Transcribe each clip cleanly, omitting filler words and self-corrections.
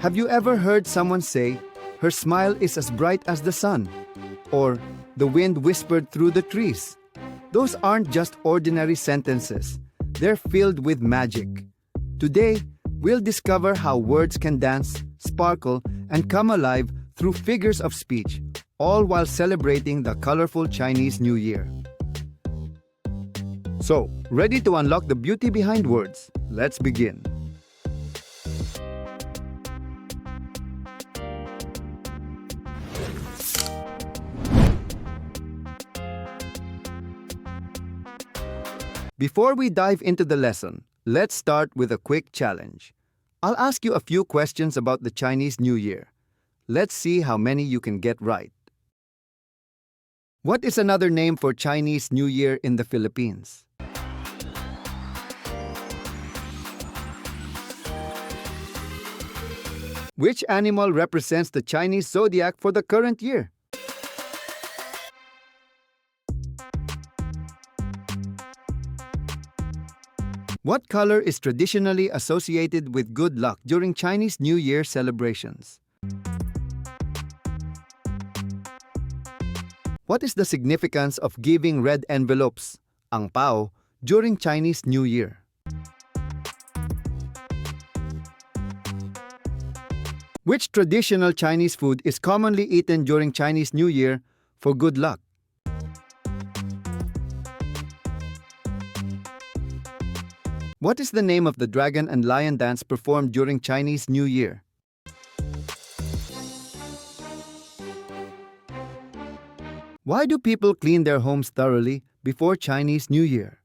Have you ever heard someone say, "Her smile is as bright as the sun," or "The wind whispered through the trees"? Those aren't just ordinary sentences. They're filled with magic. Today, we'll discover how words can dance, sparkle, and come alive through figures of speech, all while celebrating the colorful Chinese New Year. So, ready to unlock the beauty behind words? Let's begin. Before we dive into the lesson, let's start with a quick challenge. I'll ask you a few questions about the Chinese New Year. Let's see how many you can get right. What is another name for Chinese New Year in the Philippines? Which animal represents the Chinese zodiac for the current year? What color is traditionally associated with good luck during Chinese New Year celebrations? What is the significance of giving red envelopes, ang pao, during Chinese New Year? Which traditional Chinese food is commonly eaten during Chinese New Year for good luck? What is the name of the dragon and lion dance performed during Chinese New Year? Why do people clean their homes thoroughly before Chinese New Year?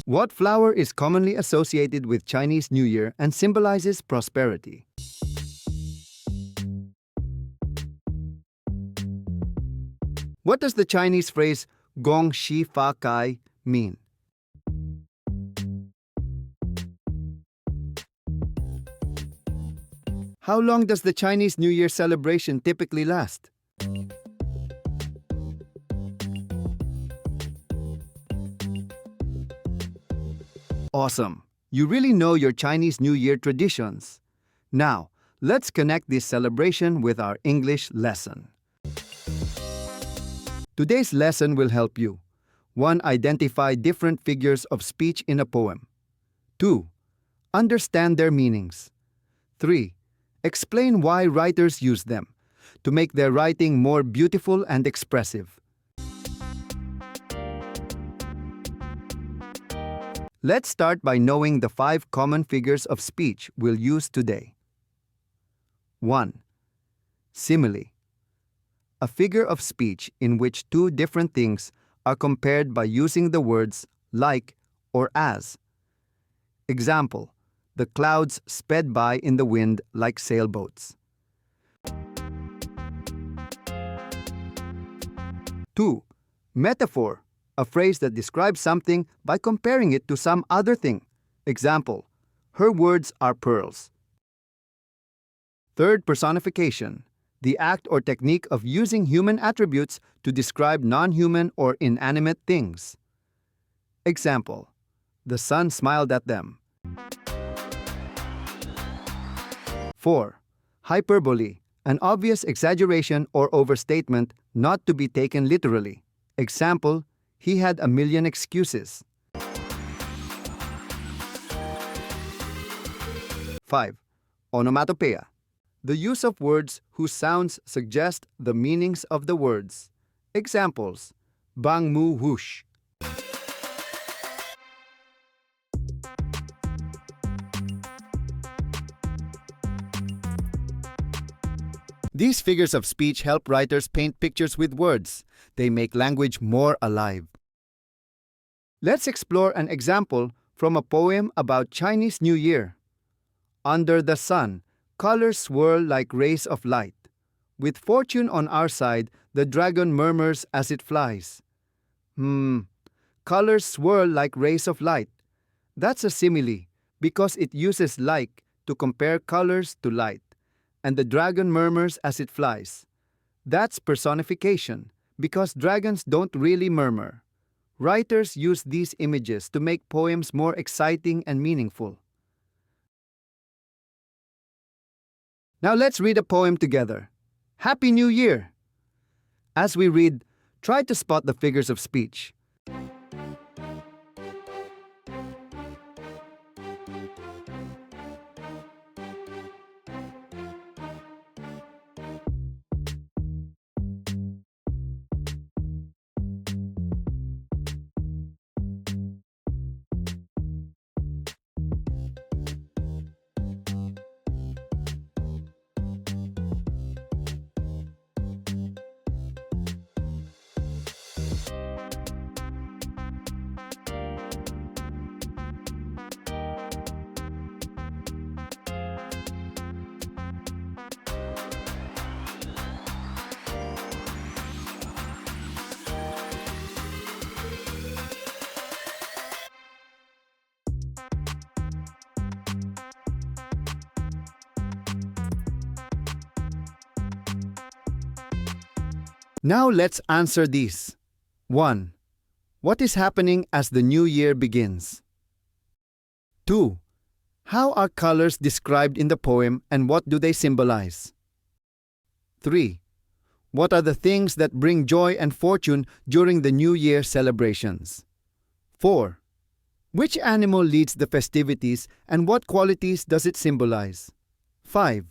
What flower is commonly associated with Chinese New Year and symbolizes prosperity? What does the Chinese phrase Gong Xi Fa Cai mean? How long does the Chinese New Year celebration typically last? Awesome! You really know your Chinese New Year traditions. Now, let's connect this celebration with our English lesson. Today's lesson will help you. 1. Identify different figures of speech in a poem. 2. Understand their meanings. 3. Explain why writers use them to make their writing more beautiful and expressive. Let's start by knowing the 5 common figures of speech we'll use today. 1. Simile. A figure of speech in which two different things are compared by using the words like or as. Example: the clouds sped by in the wind like sailboats. 2. Metaphor. A phrase that describes something by comparing it to some other thing. Example: her words are pearls. 3. Personification. The act or technique of using human attributes to describe non-human or inanimate things. Example: the sun smiled at them. 4. Hyperbole. An obvious exaggeration or overstatement not to be taken literally. Example: he had a million excuses. 5. Onomatopoeia. The use of words whose sounds suggest the meanings of the words. Examples: bang mu whoosh. These figures of speech help writers paint pictures with words. They make language more alive. Let's explore an example from a poem about Chinese New Year. Under the sun, colors swirl like rays of light. With fortune on our side, the dragon murmurs as it flies. Colors swirl like rays of light. That's a simile because it uses like to compare colors to light, and the dragon murmurs as it flies. That's personification because dragons don't really murmur. Writers use these images to make poems more exciting and meaningful. Now let's read a poem together. Happy New Year! As we read, try to spot the figures of speech. Now let's answer these. 1. What is happening as the new year begins? 2. How are colors described in the poem and what do they symbolize? 3. What are the things that bring joy and fortune during the New Year celebrations? 4. Which animal leads the festivities and what qualities does it symbolize? 5.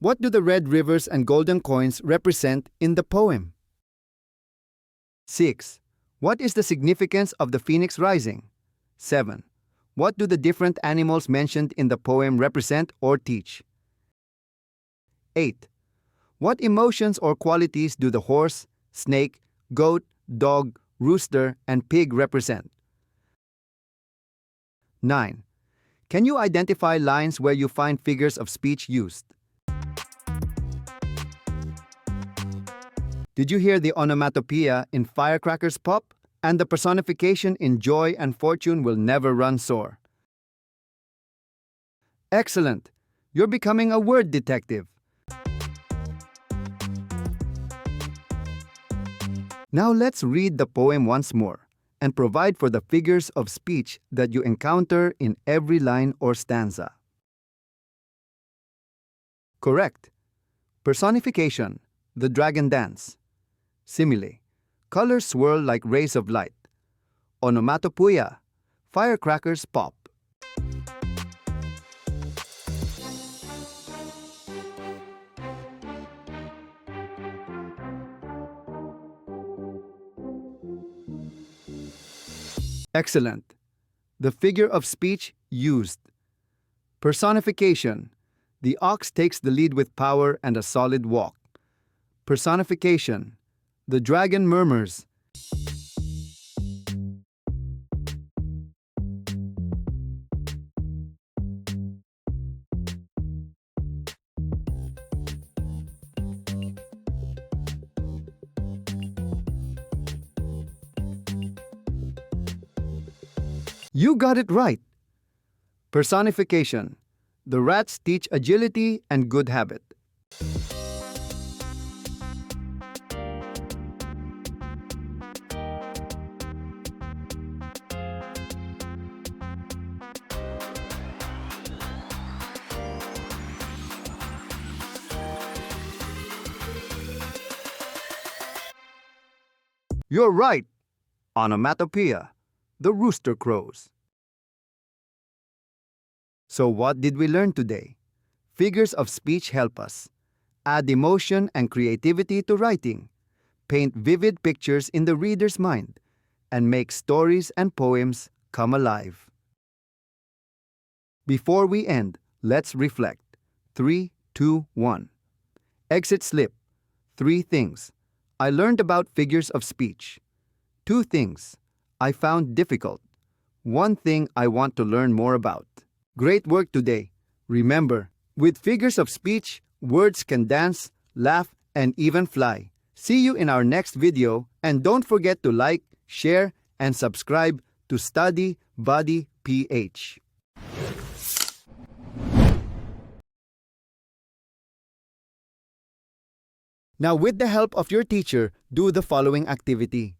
What do the red rivers and golden coins represent in the poem? 6. What is the significance of the phoenix rising? 7. What do the different animals mentioned in the poem represent or teach? 8. What emotions or qualities do the horse, snake, goat, dog, rooster, and pig represent? 9. Can you identify lines where you find figures of speech used? Did you hear the onomatopoeia in Firecrackers Pop? And the personification in Joy and Fortune Will Never Run Sore? Excellent! You're becoming a word detective. Now let's read the poem once more and provide for the figures of speech that you encounter in every line or stanza. Correct. Personification, the dragon dance. Simile, colors swirl like rays of light. Onomatopoeia, firecrackers pop. Excellent. The figure of speech used. Personification, the ox takes the lead with power and a solid walk. Personification, the dragon murmurs. You got it right. Personification, the rats teach agility and good habit. You're right. Onomatopoeia, the rooster crows. So what did we learn today? Figures of speech help us add emotion and creativity to writing, paint vivid pictures in the reader's mind, and make stories and poems come alive. Before we end, let's reflect. 3, 2, 1. Exit slip. 3 things. I learned about figures of speech. 2 things I found difficult. 1 thing I want to learn more about. Great work today. Remember, with figures of speech, words can dance, laugh, and even fly. See you in our next video, and don't forget to like, share, and subscribe to Study Buddy PH. Now, with the help of your teacher, do the following activity.